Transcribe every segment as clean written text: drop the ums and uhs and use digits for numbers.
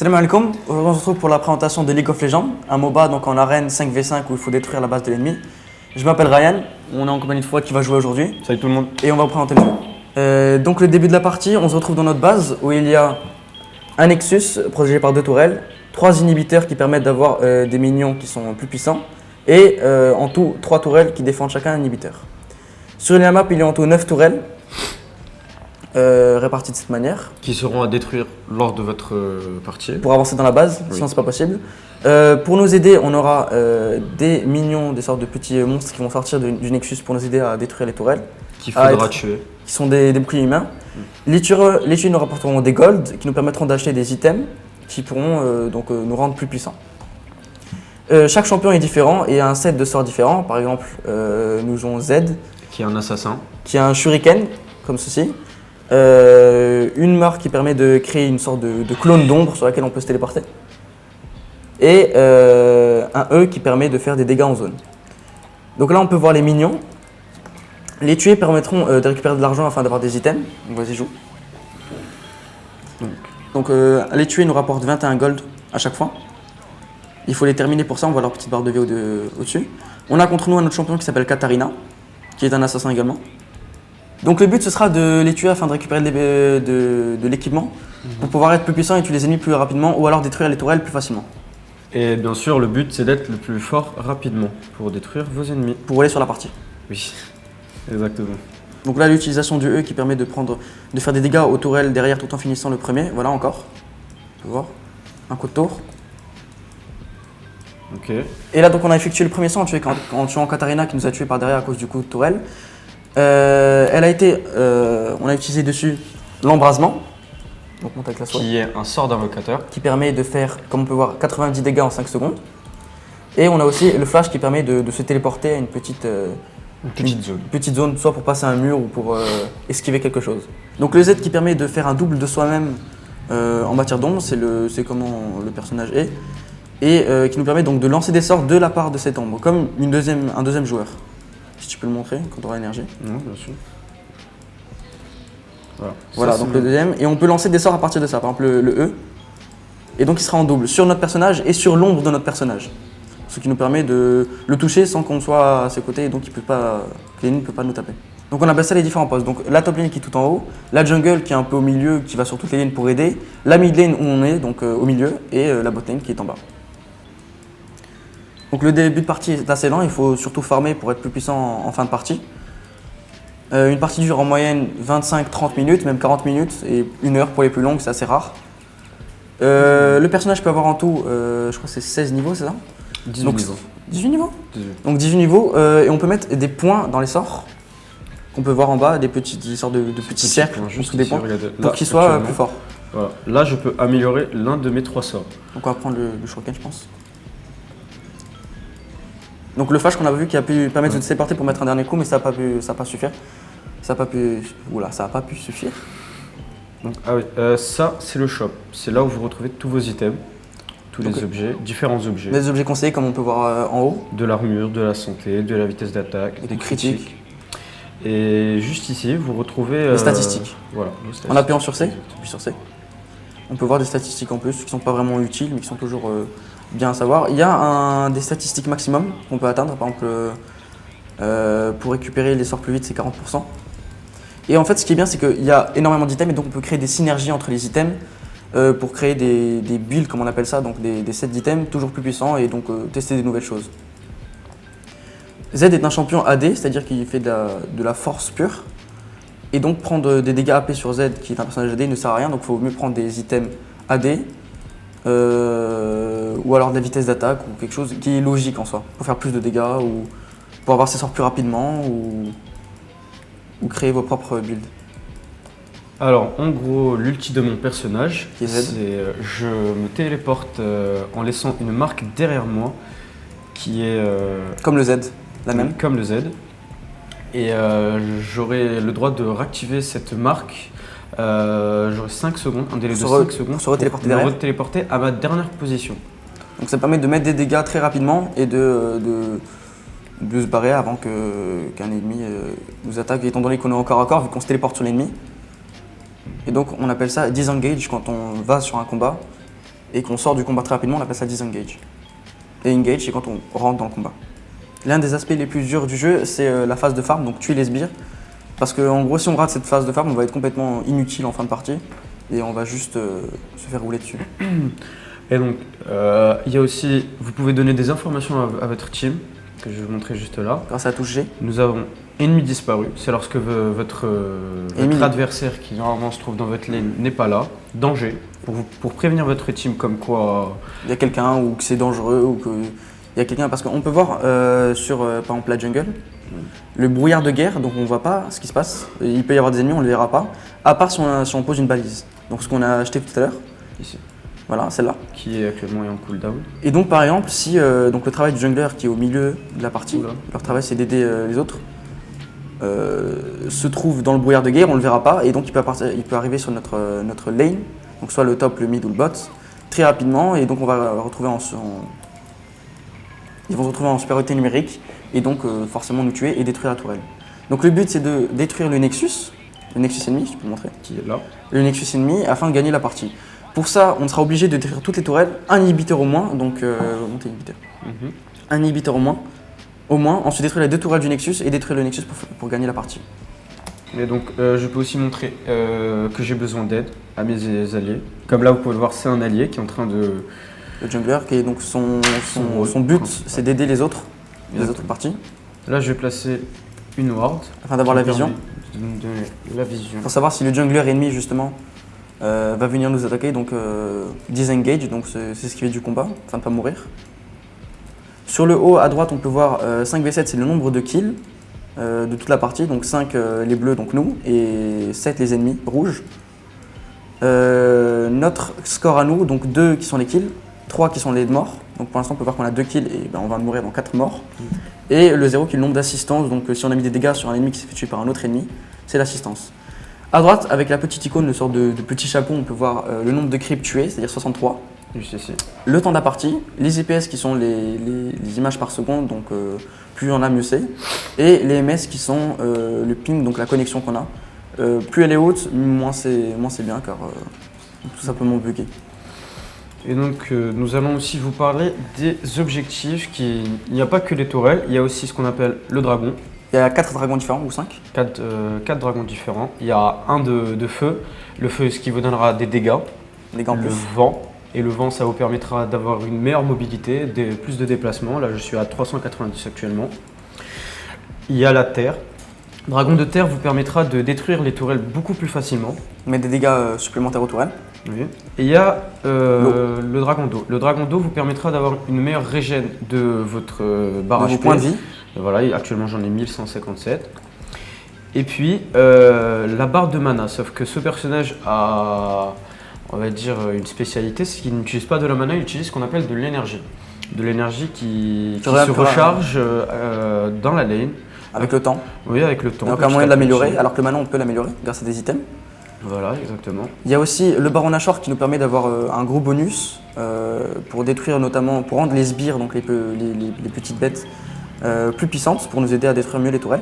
Salam alaikum, aujourd'hui on se retrouve pour la présentation de League of Legends, un MOBA donc en arène 5v5 où il faut détruire la base de l'ennemi. Je m'appelle Ryan, on est en compagnie de Fouad qui va jouer aujourd'hui. Salut tout le monde. Et on va vous présenter le jeu. Donc le début de la partie, on se retrouve dans notre base où il y a un Nexus protégé par 2 tourelles, 3 inhibiteurs qui permettent d'avoir des minions qui sont plus puissants et en tout 3 tourelles qui défendent chacun un inhibiteur. Sur la map, il y a en tout 9 tourelles. Répartis de cette manière. Qui seront à détruire lors de votre partie. Pour avancer dans la base, Oui. sinon c'est pas possible. Pour nous aider, on aura des minions, des sortes de petits monstres qui vont sortir du Nexus pour nous aider à détruire les tourelles. Qu'il faudra tuer. Qui sont des boucliers humains. Les tueurs nous rapporteront des golds qui nous permettront d'acheter des items qui pourront nous rendre plus puissants. Chaque champion est différent et a un set de sorts différents. Par exemple, nous avons Z, Qui est un assassin. qui a un shuriken, comme ceci. Une marque qui permet de créer une sorte de clone d'ombre sur laquelle on peut se téléporter. Et un E qui permet de faire des dégâts en zone. Donc là on peut voir les minions. Les tuer permettront de récupérer de l'argent afin d'avoir des items. Donc vas-y joue. Donc les tuer nous rapportent 21 gold à chaque fois. Il faut les terminer pour ça, on voit leur petite barre de vie au-dessus. On a contre nous un autre champion qui s'appelle Katarina, qui est un assassin également. Donc le but ce sera de les tuer afin de récupérer de l'équipement pour pouvoir être plus puissant et tuer les ennemis plus rapidement ou alors détruire les tourelles plus facilement. Et bien sûr, le but c'est d'être le plus fort rapidement pour détruire vos ennemis. Pour rouler sur la partie. Oui, exactement. Donc là l'utilisation du E qui permet de faire des dégâts aux tourelles derrière tout en finissant le premier. Voilà encore. On peut voir. Un coup de tour. Ok. Et là donc on a effectué le premier sang en tuant Katarina qui nous a tué par derrière à cause du coup de tourelle. On a utilisé dessus l'embrasement, donc monte avec la soie, Qui est un sort d'invocateur. qui permet de faire, comme on peut voir, 90 dégâts en 5 secondes. Et on a aussi le flash qui permet de se téléporter à une petite zone, soit pour passer un mur ou pour esquiver quelque chose. Donc le Z qui permet de faire un double de soi-même en matière d'ombre, c'est comment le personnage est, et qui nous permet donc de lancer des sorts de la part de cette ombre, comme un deuxième joueur. Si tu peux le montrer quand tu auras l'énergie. Oui, bien sûr. Voilà, donc le deuxième. Et on peut lancer des sorts à partir de ça, par exemple le E. Et donc il sera en double sur notre personnage et sur l'ombre de notre personnage. Ce qui nous permet de le toucher sans qu'on soit à ses côtés et donc l'ennemi ne peut pas nous taper. Donc on appelle ça les différents postes. Donc la top lane qui est tout en haut, la jungle qui est un peu au milieu, qui va sur toutes les lanes pour aider, la mid lane où on est, donc au milieu, et la bot lane qui est en bas. Donc le début de partie est assez lent, il faut surtout farmer pour être plus puissant en fin de partie. Une partie dure en moyenne 25-30 minutes, même 40 minutes, et 1 heure pour les plus longues, c'est assez rare. Le personnage peut avoir en tout, je crois que c'est 16 niveaux, c'est ça? 18 Donc, niveaux. 18 niveaux 18. Donc 18 niveaux, et on peut mettre des points dans les sorts, qu'on peut voir en bas, des sortes de petits cercles, Juste des ici, points, regardez. pour Là, qu'ils soient actuellement. plus forts. Voilà. Là, je peux améliorer l'un de mes 3 sorts. Donc on va prendre le shuriken, je pense. Donc le flash qu'on a vu qui a pu permettre de se téléporter pour mettre un dernier coup, mais ça n'a pas suffire. Ça n'a pas pu suffire. Donc, ça, c'est le shop. C'est là où vous retrouvez tous vos items, tous les objets, différents objets. Les objets conseillés, comme on peut voir en haut. De l'armure, de la santé, de la vitesse d'attaque, Des critiques. Et juste ici, vous retrouvez Les statistiques. Voilà, les statistiques. En appuyant sur C, on peut voir des statistiques en plus qui ne sont pas vraiment utiles, mais qui sont toujours bien à savoir. Il y a des statistiques maximum qu'on peut atteindre, par exemple pour récupérer les sorts plus vite, c'est 40%. Et en fait, ce qui est bien, c'est qu'il y a énormément d'items et donc on peut créer des synergies entre les items pour créer des builds, comme on appelle ça, donc des sets d'items toujours plus puissants et donc tester des nouvelles choses. Z est un champion AD, c'est-à-dire qu'il fait de la force pure. Et donc prendre des dégâts AP sur Z, qui est un personnage AD, ne sert à rien, donc il faut mieux prendre des items AD ou alors de la vitesse d'attaque ou quelque chose qui est logique en soi, pour faire plus de dégâts ou pour avoir ses sorts plus rapidement ou créer vos propres builds. Alors, en gros, l'ulti de mon personnage, Qui est Z. c'est je me téléporte en laissant une marque derrière moi qui est Comme le Z, la même. comme le Z. Et j'aurai le droit de réactiver cette marque. J'aurai 5 secondes, un délai de 5 secondes pour se retéléporter me derrière. retéléporter à ma dernière position. Donc ça permet de mettre des dégâts très rapidement et de se barrer avant qu'un ennemi nous attaque, étant donné qu'on est au corps à corps, vu qu'on se téléporte sur l'ennemi. Et donc on appelle ça disengage quand on va sur un combat et qu'on sort du combat très rapidement, on appelle ça disengage. Et engage, c'est quand on rentre dans le combat. L'un des aspects les plus durs du jeu, c'est la phase de farm, donc tuer les sbires. Parce qu'en gros, si on rate cette phase de farm, on va être complètement inutile en fin de partie et on va juste se faire rouler dessus. Et donc, il y a aussi, vous pouvez donner des informations à votre team, que je vais vous montrer juste là. Grâce à la touche G. Nous avons ennemi disparu, c'est lorsque votre adversaire qui normalement se trouve dans votre lane n'est pas là. Danger, pour prévenir votre team comme quoi... Il y a quelqu'un ou que c'est dangereux ou qu'il y a quelqu'un, parce qu'on peut voir sur par exemple la jungle, le brouillard de guerre, donc on ne voit pas ce qui se passe. Il peut y avoir des ennemis, on ne les verra pas, à part si on pose une balise. Donc ce qu'on a acheté tout à l'heure, Ici. voilà, celle-là. Qui est actuellement en cooldown. Et donc par exemple, si donc le travail du jungler qui est au milieu de la partie, Oula. leur travail c'est d'aider les autres, se trouve dans le brouillard de guerre, on ne le verra pas, et donc il peut arriver sur notre lane, donc soit le top, le mid ou le bot, très rapidement, et donc on va retrouver ils vont se retrouver en supériorité numérique, et donc forcément nous tuer et détruire la tourelle. Donc le but c'est de détruire le Nexus ennemi, je peux le montrer, Qui est là. le Nexus ennemi afin de gagner la partie. Pour ça, on sera obligé de détruire toutes les tourelles, un inhibiteur au moins, donc montez inhibiteur. Un inhibiteur au moins, ensuite détruire les 2 tourelles du Nexus et détruire le Nexus pour gagner la partie. Et donc, je peux aussi montrer que j'ai besoin d'aide à mes alliés. Comme là, vous pouvez le voir, c'est un allié qui est en train de... Le jungler, qui est donc son but, c'est d'aider les autres parties, Là, je vais placer une ward. afin d'avoir la vision. De nous donner la vision. Pour savoir si le jungler ennemi, justement, va venir nous attaquer, donc disengage, donc c'est esquiver du combat, afin de ne pas mourir. Sur le haut, à droite, on peut voir 5v7, c'est le nombre de kills de toute la partie, donc 5 les bleus, donc nous, et 7 les ennemis, rouges. Notre score à nous, donc 2 qui sont les kills, 3 qui sont les morts, donc pour l'instant on peut voir qu'on a 2 kills et on va mourir dans 4 morts. Et le 0 qui est le nombre d'assistances, donc si on a mis des dégâts sur un ennemi qui s'est fait tuer par un autre ennemi, c'est l'assistance. À droite, avec la petite icône, une sorte de petit chapeau, on peut voir le nombre de creeps tués, c'est-à-dire 63. Juste ici. Le temps de la partie, les IPS qui sont les images par seconde, donc plus on a, mieux c'est. Et les MS qui sont le ping, donc la connexion qu'on a. Plus elle est haute, moins c'est bien car tout simplement bugué. Et donc, nous allons aussi vous parler des objectifs. Il n'y a pas que les tourelles, il y a aussi ce qu'on appelle le dragon. Il y a 4 dragons différents ou 5. 4 dragons différents. Il y a un de feu. Le feu, ce qui vous donnera des dégâts. Des gants Le plus. vent. Et le vent, ça vous permettra d'avoir une meilleure mobilité, plus de déplacements. Là, je suis à 390 actuellement. Il y a la terre. Dragon de terre vous permettra de détruire les tourelles beaucoup plus facilement. On met des dégâts supplémentaires aux tourelles. Oui. Et il y a le dragon d'eau. Le dragon d'eau vous permettra d'avoir une meilleure régène de votre barre De vos HP. points de vie. Voilà, et actuellement j'en ai 1157. Et puis la barre de mana, sauf que ce personnage a, on va dire, une spécialité, c'est qu'il n'utilise pas de la mana, il utilise ce qu'on appelle de l'énergie. De l'énergie qui se recharge dans la lane. Avec le temps. Oui, avec le temps. Il y a encore moyen de l'améliorer, alors que maintenant on peut l'améliorer grâce à des items. Voilà, exactement. Il y a aussi le Baron Nashor qui nous permet d'avoir un gros bonus pour détruire notamment, pour rendre les sbires, donc les petites bêtes, plus puissantes, pour nous aider à détruire mieux les tourelles.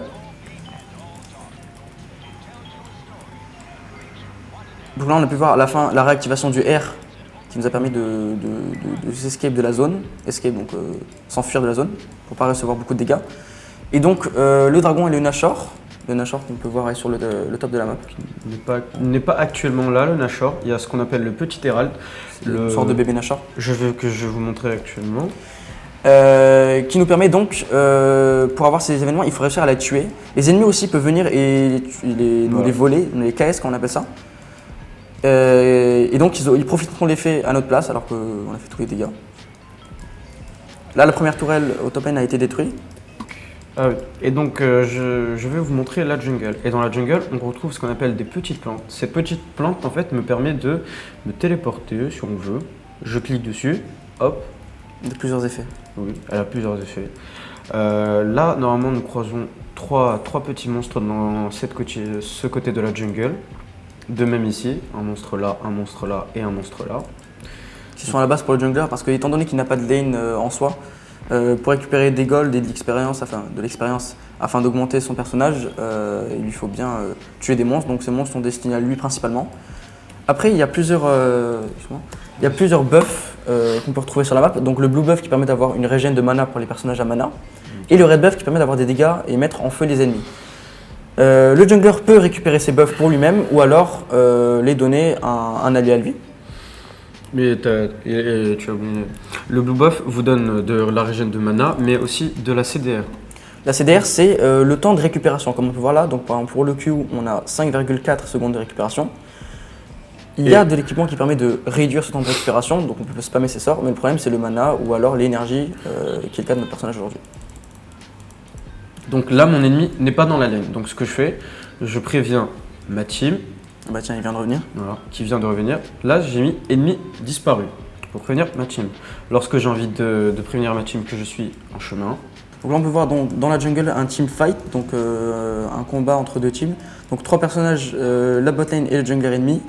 Donc là on a pu voir à la fin la réactivation du R qui nous a permis de s'escape de la zone, escape donc s'enfuir de la zone pour pas recevoir beaucoup de dégâts. Et donc le dragon et le Nashor qu'on peut voir sur le top de la map. Il n'est pas actuellement là, le Nashor. Il y a ce qu'on appelle le petit Hérald. Une sorte de bébé Nashor. Je vais vous montrer actuellement. Qui nous permet donc, pour avoir ces événements, il faut réussir à la tuer. Les ennemis aussi peuvent venir et nous les voler, les KS comme on appelle ça. Et donc ils profiteront de l'effet à notre place alors qu'on a fait tous les dégâts. Là la première tourelle au top lane a été détruite. Ah oui. Et donc je vais vous montrer la jungle. Et dans la jungle, on retrouve ce qu'on appelle des petites plantes. Cette petite plante en fait me permet de me téléporter si on veut. Je clique dessus, hop. De plusieurs effets. Oui, elle a plusieurs effets. Là, normalement, nous croisons trois petits monstres dans ce côté de la jungle. De même ici, un monstre là et un monstre là. Qui sont à la base pour le jungler parce que étant donné qu'il n'a pas de lane en soi, pour récupérer des golds et de l'expérience afin d'augmenter son personnage, il lui faut bien tuer des monstres. Donc ces monstres sont destinés à lui principalement. Après, il y a plusieurs buffs qu'on peut retrouver sur la map. Donc le blue buff qui permet d'avoir une régène de mana pour les personnages à mana. Et le red buff qui permet d'avoir des dégâts et mettre en feu les ennemis. Le jungler peut récupérer ses buffs pour lui-même ou alors les donner à un allié à lui. Mais tu as oublié. Le blue buff vous donne de la régène de mana, mais aussi de la CDR. La CDR, c'est le temps de récupération, comme on peut voir là. Donc, par exemple, pour le Q, on a 5,4 secondes de récupération. Il y a de l'équipement qui permet de réduire ce temps de récupération, donc on peut spammer ses sorts, mais le problème, c'est le mana ou alors l'énergie, qui est le cas de notre personnage aujourd'hui. Donc là, mon ennemi n'est pas dans la lane. Donc ce que je fais, je préviens ma team. Bah tiens, il vient de revenir. Voilà, qui vient de revenir. Là, j'ai mis ennemi disparu pour prévenir ma team. Lorsque j'ai envie de prévenir ma team que je suis en chemin. Donc là, on peut voir dans la jungle un team fight, donc un combat entre deux teams. Donc 3 personnages, la botlane et le jungler ennemi,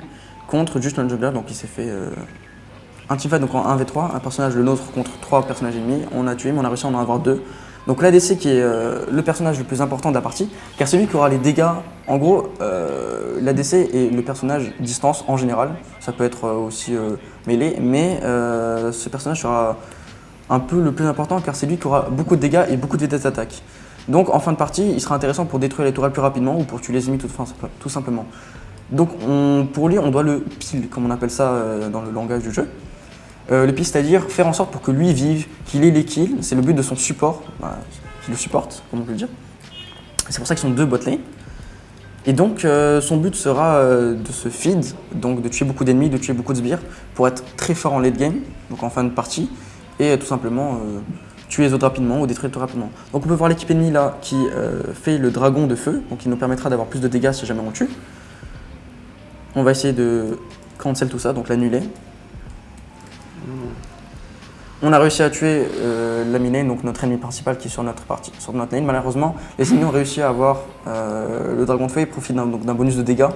contre juste un jungler. Donc il s'est fait un team fight donc en 1v3, un personnage le nôtre contre 3 personnages ennemis. On a tué, mais on a réussi à en avoir 2. Donc l'ADC qui est le personnage le plus important de la partie, car c'est lui qui aura les dégâts. En gros, l'ADC est le personnage distance en général, ça peut être aussi mêlée, mais ce personnage sera un peu le plus important car c'est lui qui aura beaucoup de dégâts et beaucoup de vitesse d'attaque. Donc en fin de partie, il sera intéressant pour détruire les tourelles plus rapidement ou pour tuer les ennemis tout simplement. Donc pour lui, on doit le pile, comme on appelle ça dans le langage du jeu. Le pile, c'est-à-dire faire en sorte pour que lui vive, qu'il ait les kills, c'est le but de son support, qu'il le supporte, comme on peut le dire. C'est pour ça qu'ils sont 2 botlane. Et donc son but sera de se feed, donc de tuer beaucoup d'ennemis, de tuer beaucoup de sbires, pour être très fort en late game, donc en fin de partie, et tout simplement tuer les autres rapidement ou détruire tout rapidement. Donc on peut voir l'équipe ennemie là qui fait le dragon de feu, donc il nous permettra d'avoir plus de dégâts si jamais on le tue. On va essayer de cancel tout ça, donc l'annuler. On a réussi à tuer la mine, donc notre ennemi principal qui est sur notre lane. Malheureusement, les ennemis ont réussi à avoir le dragon de feu et profitent d'un bonus de dégâts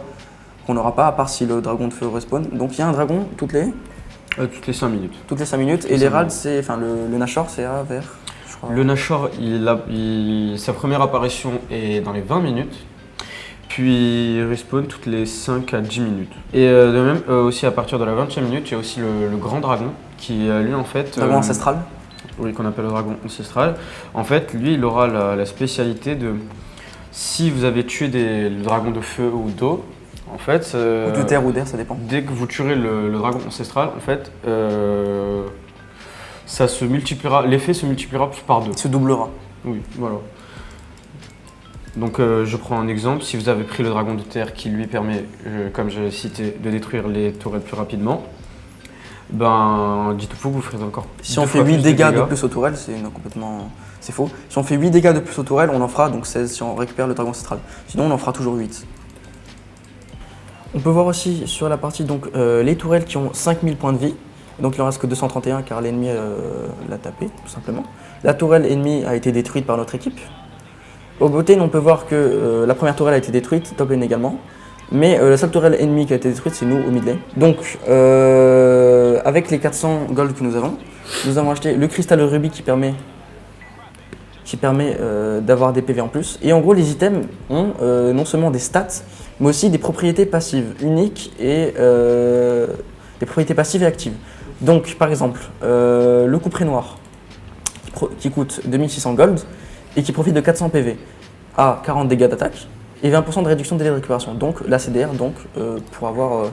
qu'on n'aura pas à part si le dragon de feu respawn. Donc il y a un dragon toutes les 5 minutes. Toutes les 5 minutes. Et les raids, le Nashor, c'est à vers, je crois. Le Nashor, sa première apparition est dans les 20 minutes. Puis il respawn toutes les 5 à 10 minutes. Et de même, aussi à partir de la 20e minute, il y a aussi le grand dragon qui, lui, en fait... Dragon ancestral. Oui, qu'on appelle le dragon ancestral. En fait, lui, il aura la spécialité de... Si vous avez tué le dragon de feu ou d'eau, en fait... ou de terre ou d'air, ça dépend. Dès que vous tuerez le dragon ancestral, en fait, ça se multipliera, l'effet se multipliera par 2. Il se doublera. Oui, voilà. Donc je prends un exemple, si vous avez pris le dragon de terre qui lui permet, comme je l'ai cité, de détruire les tourelles plus rapidement, ben dites-vous que vous ferez encore. Si on fait 8 dégâts de plus aux tourelles, c'est faux. Si on fait 8 dégâts de plus aux tourelles, on en fera donc 16 si on récupère le dragon ancestral. Sinon on en fera toujours 8. On peut voir aussi sur la partie donc, les tourelles qui ont 5000 points de vie. Donc il en reste que 231 car l'ennemi l'a tapé tout simplement. La tourelle ennemie a été détruite par notre équipe. Au botlane, on peut voir que la première tourelle a été détruite, top lane également. Mais la seule tourelle ennemie qui a été détruite, c'est nous au mid lane. Donc, avec les 400 gold que nous avons acheté le cristal rubis qui permet d'avoir des PV en plus. Et en gros, les items ont non seulement des stats, mais aussi des propriétés passives uniques et des propriétés passives et actives. Donc, par exemple, le couperet noir qui coûte 2600 gold et qui profite de 400 PV à 40 dégâts d'attaque et 20% de réduction de délai de récupération. Donc la CDR pour avoir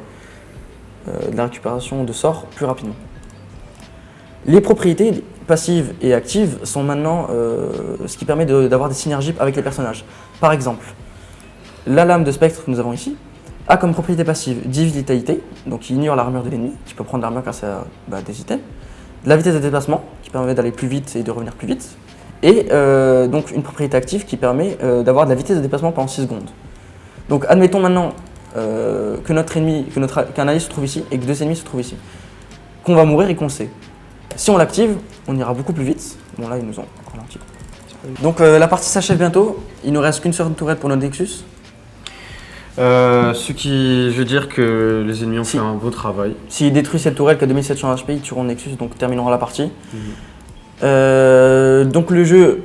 de la récupération de sorts plus rapidement. Les propriétés passives et actives sont maintenant ce qui permet d'avoir des synergies avec les personnages. Par exemple, la lame de spectre que nous avons ici a comme propriété passive 10 vitalité, donc qui ignore l'armure de l'ennemi, qui peut prendre l'armure grâce à des items. De la vitesse de déplacement, qui permet d'aller plus vite et de revenir plus vite. Et donc une propriété active qui permet d'avoir de la vitesse de déplacement pendant 6 secondes. Donc admettons maintenant que notre ennemi, qu'un allié se trouve ici et que 2 ennemis se trouvent ici. Qu'on va mourir et qu'on le sait. Si on l'active, on ira beaucoup plus vite. Bon là ils nous ont ralenti. Donc la partie s'achève bientôt. Il ne nous reste qu'une seule tourelle pour notre Nexus. Je veux dire que les ennemis ont fait un beau travail. S'ils détruisent cette tourelle qui a 2700 HP, ils tueront Nexus, donc termineront la partie. Donc le jeu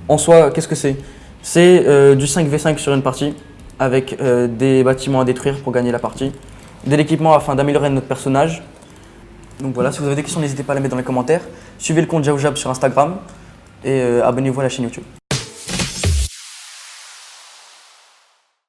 en soi, qu'est-ce que c'est? C'est du 5v5 sur une partie avec des bâtiments à détruire pour gagner la partie. de l'équipement afin d'améliorer notre personnage. Donc voilà, si vous avez des questions, n'hésitez pas à les mettre dans les commentaires. Suivez le compte Jaoujab sur Instagram et abonnez-vous à la chaîne YouTube.